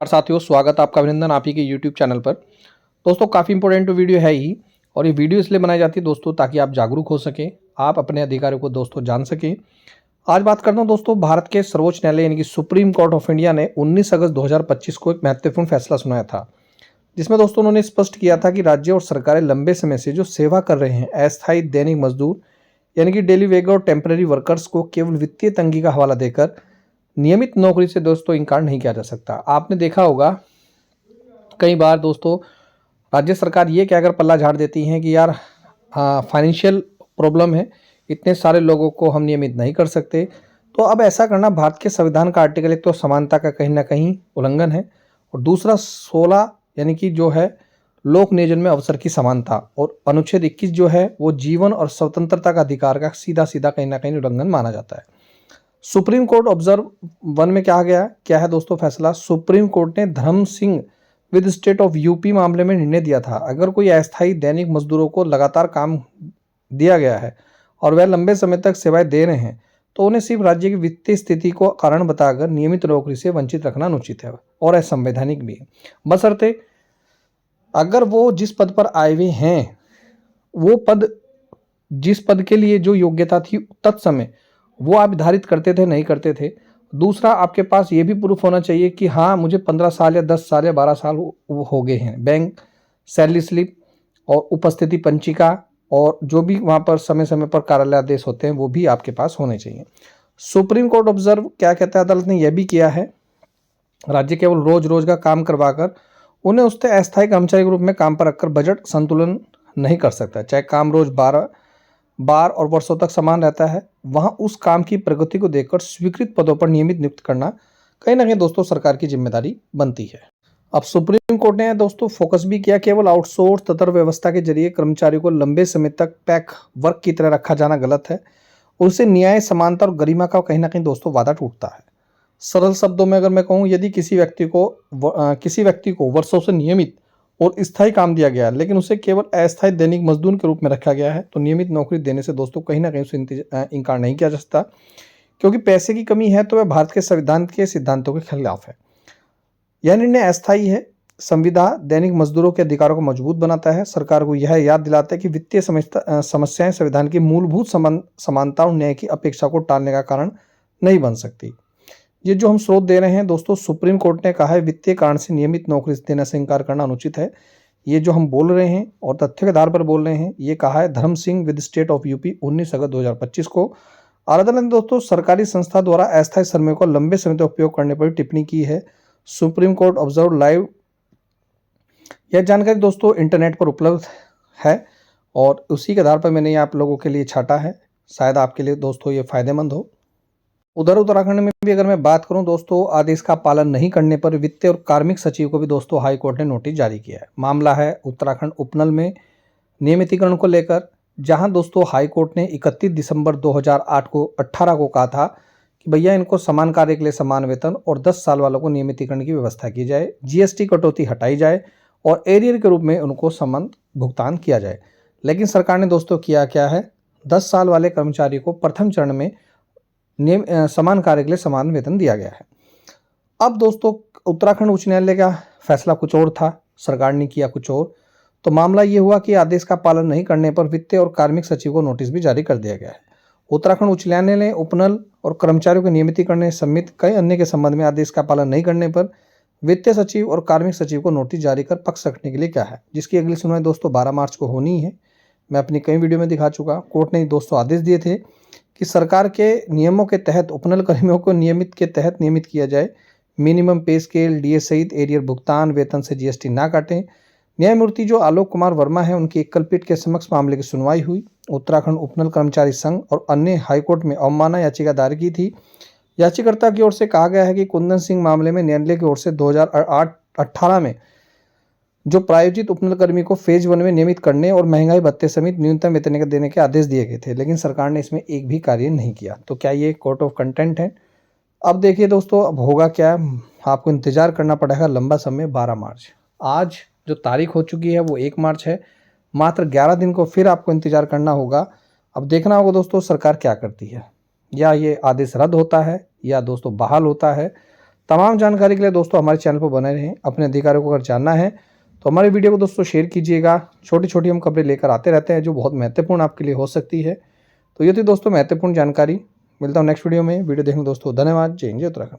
और साथियों, स्वागत आपका, अभिनंदन आप ही के YouTube चैनल पर। दोस्तों, काफ़ी इंपॉर्टेंट वीडियो है ही, और ये वीडियो इसलिए बनाई जाती है दोस्तों ताकि आप जागरूक हो सकें, आप अपने अधिकारों को दोस्तों जान सकें। आज बात करता हूं दोस्तों, भारत के सर्वोच्च न्यायालय यानी कि सुप्रीम कोर्ट ऑफ इंडिया ने 19 अगस्त 2025 को एक महत्वपूर्ण फैसला सुनाया था, जिसमें दोस्तों उन्होंने स्पष्ट किया था कि राज्य और सरकारें लंबे समय से जो सेवा कर रहे हैं अस्थायी दैनिक मजदूर यानी कि डेली वेगर और टेम्पररी वर्कर्स को केवल वित्तीय तंगी का हवाला देकर नियमित नौकरी से दोस्तों इनकार नहीं किया जा सकता। आपने देखा होगा कई बार दोस्तों, राज्य सरकार ये कहकर पल्ला झाड़ देती हैं कि यार फाइनेंशियल प्रॉब्लम है, इतने सारे लोगों को हम नियमित नहीं कर सकते। तो अब ऐसा करना भारत के संविधान का आर्टिकल एक तो समानता का कहीं ना कहीं उल्लंघन है, और दूसरा 16 यानी कि जो है लोक नियोजन में अवसर की समानता, और अनुच्छेद 21 जो है वो जीवन और स्वतंत्रता का अधिकार का सीधा सीधा कहीं ना कहीं उल्लंघन माना जाता है। सुप्रीम कोर्ट ऑब्जर्व 1 में क्या है दोस्तों फैसला। सुप्रीम कोर्ट ने धर्म Singh with state of UP मामले में निर्णय दिया था, अगर कोई अस्थायी दैनिक मजदूरों को लगातार काम दिया गया है और वह लंबे समय तक सेवाएं दे रहे हैं, तो उन्हें सिर्फ राज्य की वित्तीय स्थिति को कारण बताकर नियमित नौकरी से वंचित रखना अनुचित है और असंवैधानिक भी है, बशर्ते अगर वो जिस पद पर आए हुए हैं वो पद, जिस पद के लिए जो योग्यता थी तत्समय वो आप निर्धारित करते थे नहीं करते थे। दूसरा, आपके पास ये भी प्रूफ होना चाहिए कि हाँ, मुझे 15 साल या 10 साल या 12 साल हो गए हैं। बैंक सैलरी स्लिप और उपस्थिति पंचिका और जो भी वहाँ पर समय समय पर कार्यालय आदेश होते हैं वो भी आपके पास होने चाहिए। सुप्रीम कोर्ट ऑब्जर्व क्या कहता है, अदालत ने यह भी किया है, राज्य केवल रोज रोज का काम करवाकर उन्हें उससे अस्थायी कर्मचारी के रूप में काम पर रखकर बजट संतुलन नहीं कर सकता। चाहे काम रोज बार और वर्षों तक समान रहता है, वहां उस काम की प्रगति को देखकर स्वीकृत पदों पर नियमित नियुक्त करना कहीं ना कहीं दोस्तों सरकार की जिम्मेदारी बनती है। अब सुप्रीम कोर्ट ने दोस्तों फोकस भी किया, केवल आउटसोर्स तंत्र व्यवस्था के जरिए कर्मचारियों को लंबे समय तक पैक वर्क की तरह रखा जाना गलत है, उससे न्याय, समानता और गरिमा का कहीं ना कहीं दोस्तों वादा टूटता है। सरल शब्दों में अगर मैं कहूँ, यदि किसी व्यक्ति को वर्षों से नियमित और स्थायी काम दिया गया है लेकिन उसे केवल अस्थायी दैनिक मजदूर के रूप में रखा गया है, तो नियमित नौकरी देने से दोस्तों कहीं ना कहीं उसे इनकार नहीं किया जा सकता, क्योंकि पैसे की कमी है तो वह भारत के संविधान के सिद्धांतों के खिलाफ है। यह निर्णय अस्थायी है। संविधान दैनिक मजदूरों के अधिकारों को मजबूत बनाता है, सरकार को यह याद दिलाता है कि वित्तीय समस्याएं संविधान की मूलभूत समानता और न्याय की अपेक्षा को टालने का कारण नहीं बन सकती। ये जो हम स्रोत दे रहे हैं दोस्तों, सुप्रीम कोर्ट ने कहा है वित्तीय कारण से नियमित नौकरी देने से इनकार करना अनुचित है। ये जो हम बोल रहे हैं और तथ्य के आधार पर बोल रहे हैं, ये कहा है धर्म Singh with state of UP 19 अगस्त 2025 को। अदालत ने दोस्तों सरकारी संस्था द्वारा अस्थायी श्रमिकों को लंबे समय तक उपयोग करने पर टिप्पणी की है। सुप्रीम कोर्ट ऑब्जर्व लाइव, यह जानकारी दोस्तों इंटरनेट पर उपलब्ध है और उसी के आधार पर मैंने आप लोगों के लिए छाटा है, शायद आपके लिए दोस्तों ये फायदेमंद हो। उधर उत्तराखंड में भी अगर मैं बात करूं दोस्तों, आदेश का पालन नहीं करने पर वित्त और कार्मिक सचिव को भी दोस्तों हाई कोर्ट ने नोटिस जारी किया है। मामला है उत्तराखंड उपनल में नियमितीकरण को लेकर, जहां दोस्तों हाई कोर्ट ने 31 दिसंबर 2018 को कहा था कि भैया इनको समान कार्य के लिए समान वेतन और 10 साल वालों को नियमितीकरण की व्यवस्था की जाए, जीएसटी कटौती हटाई जाए और एरियर के रूप में उनको समान भुगतान किया जाए। लेकिन सरकार ने दोस्तों किया क्या है, 10 साल वाले कर्मचारी को प्रथम चरण में समान कार्य के लिए समान वेतन दिया गया है। अब दोस्तों उत्तराखंड उच्च न्यायालय का फैसला कुछ और था, सरकार ने किया कुछ और। तो मामला ये हुआ कि आदेश का पालन नहीं करने पर वित्त और कार्मिक सचिव को नोटिस भी जारी कर दिया गया है। उत्तराखंड उच्च न्यायालय ने उपनल और कर्मचारियों के नियमितीकरण समेत कई अन्य के संबंध में आदेश का पालन नहीं करने पर वित्तीय सचिव और कार्मिक सचिव को नोटिस जारी कर पक्ष रखने के लिए कहा है, जिसकी अगली सुनवाई दोस्तों 12 मार्च को होनी है। मैं अपनी कई वीडियो में दिखा चुका। कोर्ट ने दोस्तों आदेश दिए थे कि सरकार के नियमों के तहत उपनल कर्मियों को नियमित किया जाए, मिनिमम पे स्केल, डीए सहित एरियर भुगतान, वेतन से जीएसटी ना काटें। न्यायमूर्ति जो आलोक कुमार वर्मा है, उनकी एकल पीठ के समक्ष मामले की सुनवाई हुई। उत्तराखंड उपनल कर्मचारी संघ और अन्य हाईकोर्ट में अवमानना याचिका दायर की थी। याचिकाकर्ता की ओर से कहा गया है कि कुंदन सिंह मामले में न्यायालय की ओर से 2018 में जो प्रायोजित उपनल कर्मी को फेज 1 में नियमित करने और महंगाई भत्ते समेत न्यूनतम वेतन देने के आदेश दिए गए थे, लेकिन सरकार ने इसमें एक भी कार्य नहीं किया। तो क्या ये कोर्ट ऑफ कंटेंट है? अब देखिए दोस्तों, अब होगा क्या, आपको इंतजार करना पड़ेगा लंबा समय। 12 मार्च आज जो तारीख हो चुकी है वो 1 मार्च है, मात्र 11 दिन को फिर आपको इंतजार करना होगा। अब देखना होगा दोस्तों सरकार क्या करती है, या ये आदेश रद्द होता है या दोस्तों बहाल होता है। तमाम जानकारी के लिए दोस्तों हमारे चैनल पर बने रहें। अपने अधिकारों को अगर जानना है तो हमारे वीडियो को दोस्तों शेयर कीजिएगा। छोटी छोटी हम खबरें लेकर आते रहते हैं जो बहुत महत्वपूर्ण आपके लिए हो सकती है। तो ये थी दोस्तों महत्वपूर्ण जानकारी। मिलता हूँ नेक्स्ट वीडियो में। वीडियो देखने दोस्तों धन्यवाद। जय हिंद, जय उत्तराखंड।